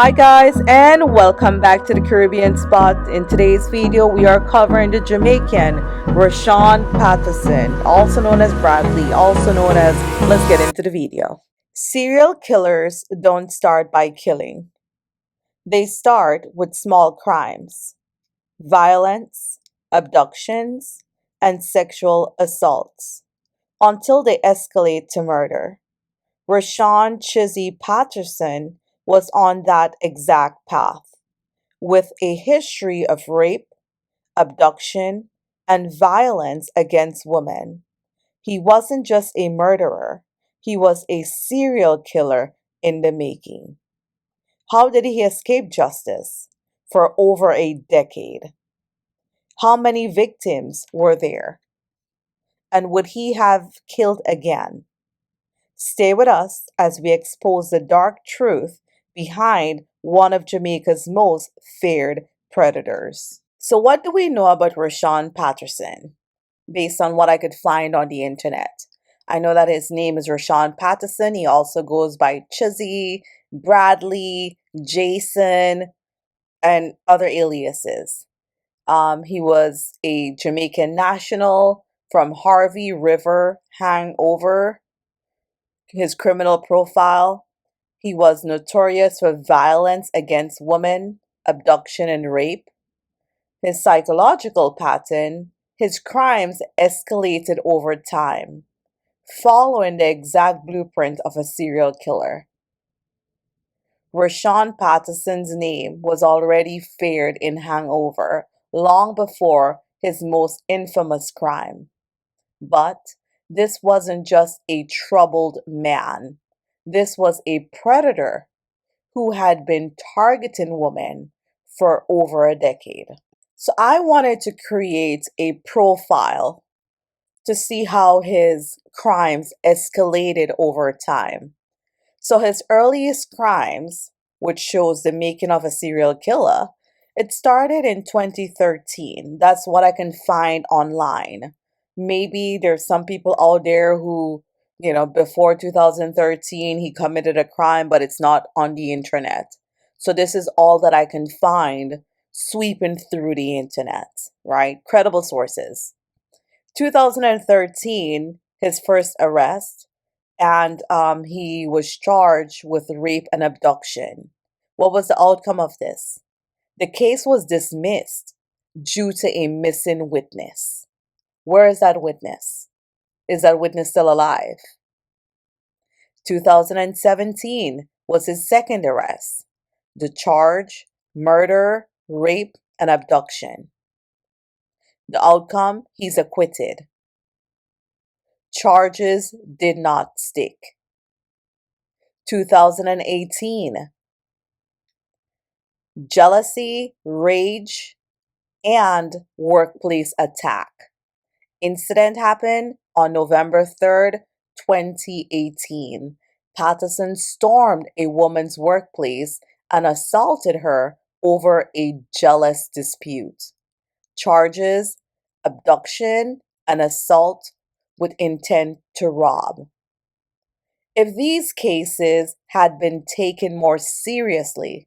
Hi guys, and welcome back to the Caribbean Spot. In today's video we are covering the Jamaican Rushawn Patterson, also known as Bradley, also known as, let's get into the video. Serial killers don't start by killing. They start with small crimes, violence, abductions, and sexual assaults, until they escalate to murder. Rushawn Patterson was on that exact path, with a history of rape, abduction, and violence against women. He wasn't just a murderer, he was a serial killer in the making. How did he escape justice for over a decade? How many victims were there? And would he have killed again? Stay with us as we expose the dark truth behind one of Jamaica's most feared predators. So, what do we know about Rushawn Patterson based on what I could find on the internet? I know that his name is Rushawn Patterson. He also goes by Chizzy, Bradley, Jason, and other aliases. He was a Jamaican national from Harvey River hangover. His criminal profile: he was notorious for violence against women, abduction, and rape. His psychological pattern: his crimes escalated over time, following the exact blueprint of a serial killer. Rushawn Patterson's name was already feared in Hangover long before his most infamous crime. But this wasn't just a troubled man. This was a predator who had been targeting women for over a decade. So I wanted to create a profile to see how his crimes escalated over time. So his earliest crimes, which shows the making of a serial killer, it started in 2013. That's what I can find online. Maybe there's some people out there who, before 2013, he committed a crime, but it's not on the internet. So this is all that I can find sweeping through the internet, right? Credible sources. 2013, his first arrest, and he was charged with rape and abduction. What was the outcome of this? The case was dismissed due to a missing witness. Where is that witness? Is that witness still alive? 2017 was his second arrest. The charge: murder, rape, and abduction. The outcome: he's acquitted. Charges did not stick. 2018, jealousy, rage, and workplace attack. Incident happened on November 3rd, 2018. Patterson stormed a woman's workplace and assaulted her over a jealous dispute. Charges: abduction and assault with intent to rob. If these cases had been taken more seriously,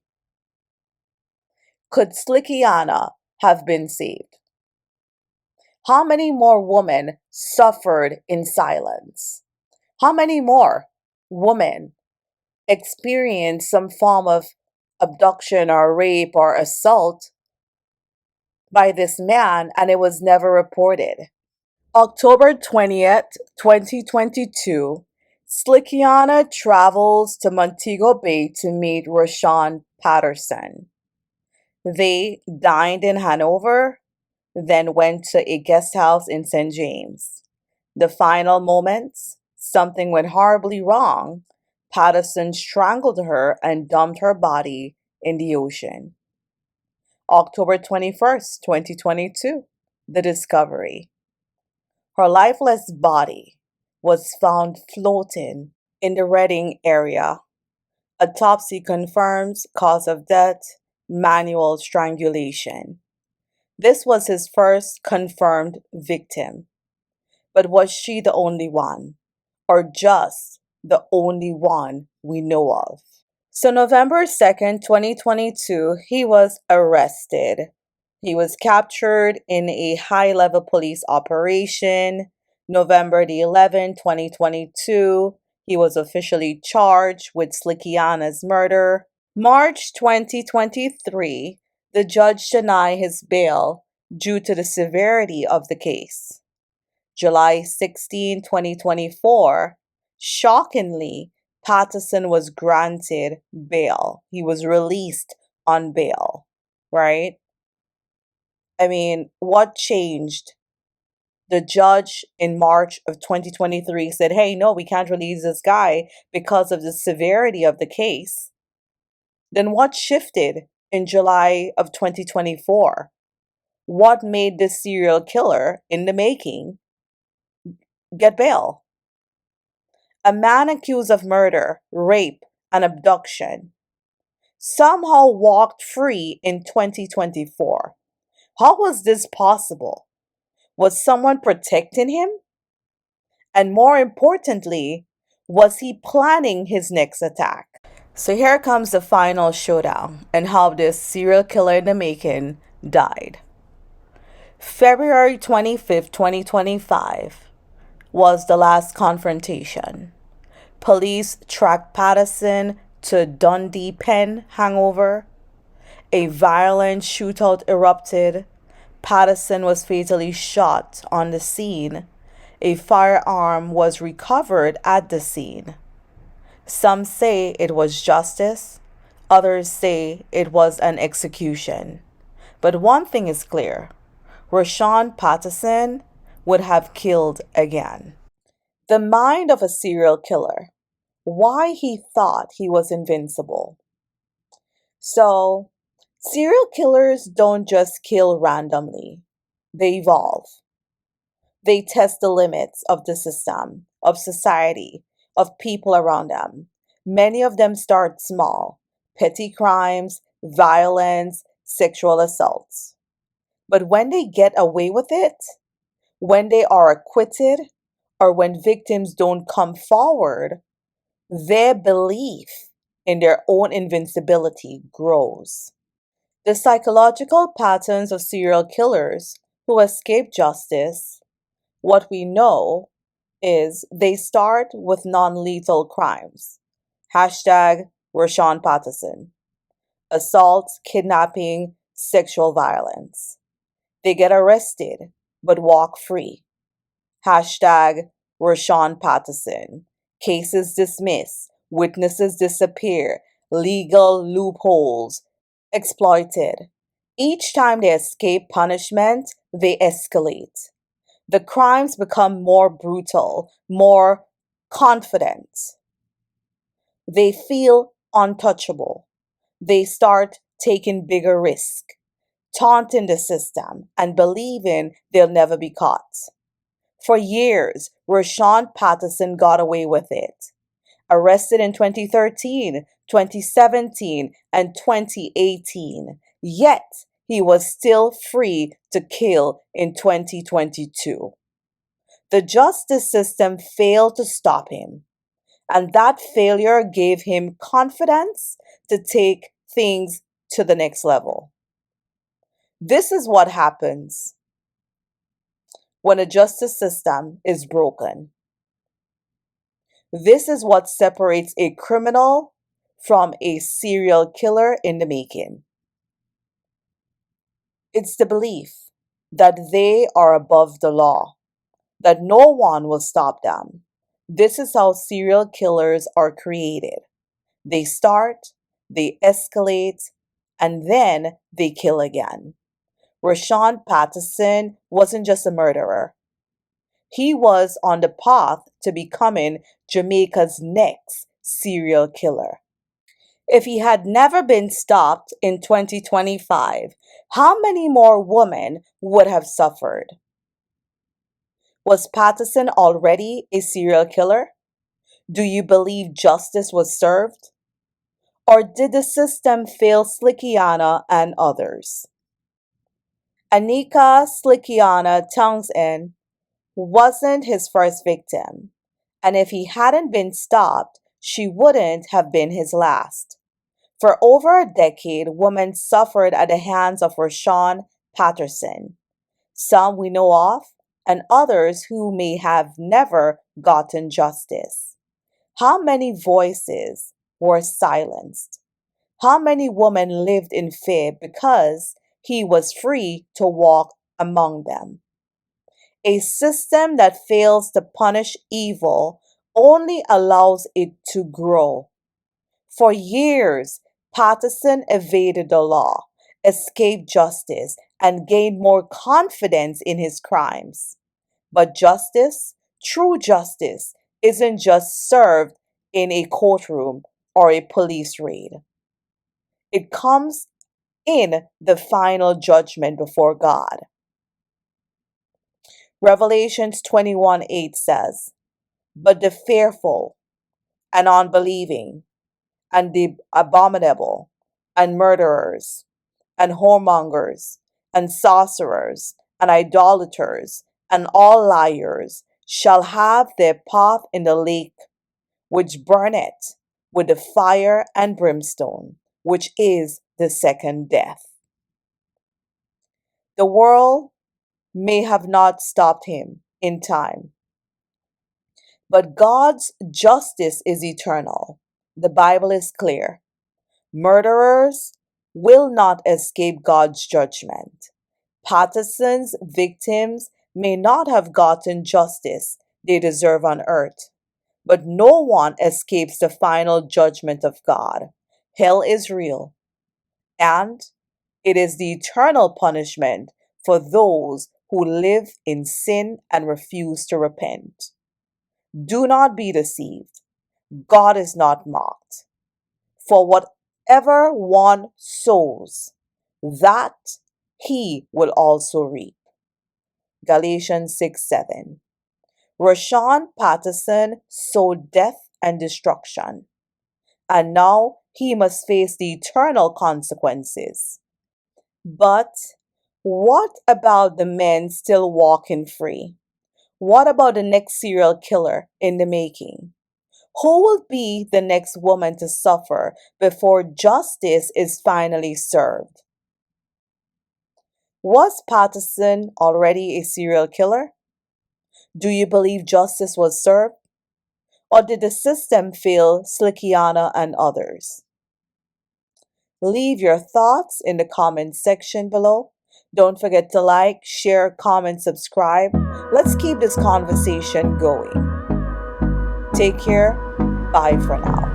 could Slickianna have been saved? How many more women suffered in silence? How many more women experienced some form of abduction or rape or assault by this man and it was never reported? October 20th, 2022, Slickianna travels to Montego Bay to meet Rushawn Patterson. They dined in Hanover, then went to a guest house in St. James. The final moments: something went horribly wrong. Patterson strangled her and dumped her body in the ocean. October 21st, 2022, the discovery: her lifeless body was found floating in the Reading area. Autopsy confirms cause of death: manual strangulation. This was his first confirmed victim. But was she the only one? Or just the only one we know of? So November 2nd, 2022, he was arrested. He was captured in a high-level police operation. November 2022, he was officially charged with Slickianna's murder. March 2023, the judge denied his bail due to the severity of the case. July 16, 2024, shockingly, Patterson was granted bail. He was released on bail, right? I mean, what changed? The judge in March of 2023 said, hey, no, we can't release this guy because of the severity of the case. Then what shifted in July of 2024? What made this serial killer in the making get bail? A man accused of murder, rape, and abduction somehow walked free in 2024. How was this possible? Was someone protecting him? And more importantly, was he planning his next attack? So here comes the final showdown and how this serial killer in the making died. February 25th, 2025 was the last confrontation. Police tracked Patterson to Dundee Pen hangover. A violent shootout erupted. Patterson was fatally shot on the scene. A firearm was recovered at the scene. Some say it was justice. Others say it was an execution. But one thing is clear. Rushawn Patterson would have killed again. The mind of a serial killer. Why he thought he was invincible. So, serial killers don't just kill randomly. They evolve. They test the limits of the system, of society, of people around them. Many of them start small. Petty crimes, violence, sexual assaults. But when they get away with it, when they are acquitted, or when victims don't come forward, their belief in their own invincibility grows. The psychological patterns of serial killers who escape justice, what we know is they start with non-lethal crimes. Hashtag Rushawn Patterson. Assault, kidnapping, sexual violence. They get arrested but walk free. Hashtag Rushawn Patterson. Cases dismissed. Witnesses disappear. Legal loopholes exploited. Each time they escape punishment, they escalate. The crimes become more brutal, more confident. They feel untouchable. They start taking bigger risks, taunting the system, and believing they'll never be caught. For years, Rushawn Patterson got away with it. Arrested in 2013, 2017, and 2018. Yet, he was still free to kill in 2022. The justice system failed to stop him, and that failure gave him confidence to take things to the next level. This is what happens when a justice system is broken. This is what separates a criminal from a serial killer in the making. It's the belief that they are above the law, that no one will stop them. This is how serial killers are created. They start, they escalate, and then they kill again. Rushawn Patterson wasn't just a murderer. He was on the path to becoming Jamaica's next serial killer. If he had never been stopped in 2025, how many more women would have suffered? Was Patterson already a serial killer? Do you believe justice was served? Or did the system fail Slickianna and others? Anika Slickianna Townsend wasn't his first victim, and if he hadn't been stopped, she wouldn't have been his last. For over a decade, women suffered at the hands of Rushawn Patterson, some we know of, and others who may have never gotten justice. How many voices were silenced? How many women lived in fear because he was free to walk among them? A system that fails to punish evil only allows it to grow. For years, Patterson evaded the law, escaped justice, and gained more confidence in his crimes. But justice, true justice, isn't just served in a courtroom or a police raid. It comes in the final judgment before God. Revelations 21:8 says, "But the fearful and unbelieving, and the abominable, and murderers, and whoremongers, and sorcerers, and idolaters, and all liars shall have their part in the lake which burneth with the fire and brimstone, which is the second death." The world may have not stopped him in time, but God's justice is eternal. The Bible is clear. Murderers will not escape God's judgment. Patterson's victims may not have gotten justice they deserve on earth, but no one escapes the final judgment of God. Hell is real, and it is the eternal punishment for those who live in sin and refuse to repent. Do not be deceived. God is not mocked. For whatever one sows, that he will also reap. Galatians 6:7. Rushawn Patterson sowed death and destruction, and now he must face the eternal consequences. But what about the men still walking free? What about the next serial killer in the making? Who will be the next woman to suffer before justice is finally served? Was Patterson already a serial killer? Do you believe justice was served? Or did the system fail Slickianna and others? Leave your thoughts in the comment section below. Don't forget to like, share, comment, subscribe. Let's keep this conversation going. Take care. Bye for now.